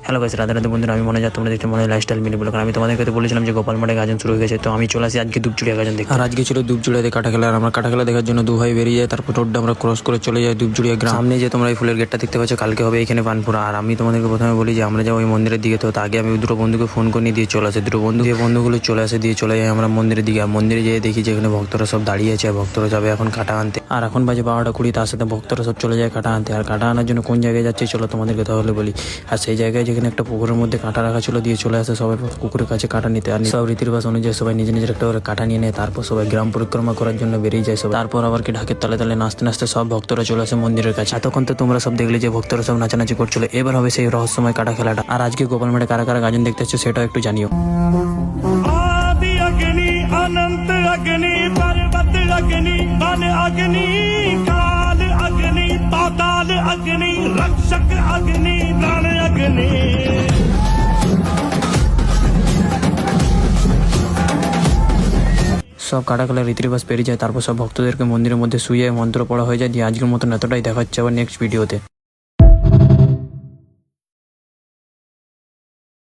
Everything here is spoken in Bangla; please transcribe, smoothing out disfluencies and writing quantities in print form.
হ্যালো গাইস, রাধে রাধে বন্ধুরা। আমি মনে হয় তোমরা দেখতে মনে হয় লাইফস্টাইল মিনি ব্লগ। আমি তোমাদেরকে তো বলেছিলাম যে গোপাল মাঠে গাজন শুরু হয়ে গেছে, তো আমি চলে আসি আজকে দুপচুড়িয়া গাজন দেখতে। আর আজকে ছিল দুপচুড়িয়াতে কাটা খেলা। আর আমরা কাটা খেলা দেখার জন্য দু ভাই বেরিয়ে যায়, তারপর রোডটা আমরা ক্রস করে চলে যাই দুপচুড়িয়া গ্রাম। সামনে যে তোমরা এই ফুলের গেটটা দেখতে পাচ্ছ, কালকে হবে এখানে পানপুরা। আর আমি তোমাদেরকে প্রথমে বলি যে আমরা যাবো ওই মন্দিরের দিকে। তো আগে আমি দুটো বন্ধুকে ফোন করে নিয়ে দিয়ে চলে আসে। দুটো বন্ধু যে বন্ধুগুলো চলে আসে দিয়ে চলে যাই আমরা মন্দিরের দিকে। আর মন্দিরে যেয়ে দেখি যে এখানে ভক্তরা সব দাঁড়িয়ে আছে, ভক্তরা যাবে এখন কাটা আনতে। আর এখন বাজে 12:20, তার সাথে ভক্তরা সব চলে যায় কাটা আনতে। আর কাটা আনার জন্য কোন জায়গায় যাচ্ছে চলো তোমাদেরকে তাহলে বলি। আর সেই জায়গায় যেখানে একটা পুকুরের মধ্যে কাঁটা রাখা ছিল, দিয়ে চলে আসে সবাই পুকুরের কাছে কাটা নিতে। আর সব রীতির অনুযায়ী সবাই নিজের নিজের একটা করে কাটা নিয়ে নেয়। তারপর সবাই গ্রাম পরিক্রমা করার জন্য বেরিয়ে যায় সবাই। তারপর আবার কি ঢাকের তালে তালে নাচতে নাচতে সব ভক্তরা চলে আসে মন্দিরের কাছে। এতক্ষণ তো তোমরা সব দেখলে যে ভক্তরা সব নাচানাচি করছিল। এবার হবে সেই রহস্যময় কাটা খেলাটা। আর আজকে গোপাল মাঠে কারা কারা গাজন দেখতে হচ্ছে সেটাও একটু জানিও। आदि अग्नि अनंत अग्नि पर्वत अग्नि वन अग्नि काल अग्नि पाताल अग्नि रक्षक अग्नि रण अग्नि। সব কাটা খেলার রীতিবাস পেরিয়ে যায়। তারপর সব ভক্তদেরকে মন্দিরের মধ্যে শুয়ে মন্ত্র পড়া হয়ে যায়। দিয়ে আজকের মতন এতটাই, দেখা হচ্ছে আবার নেক্সট ভিডিওতে।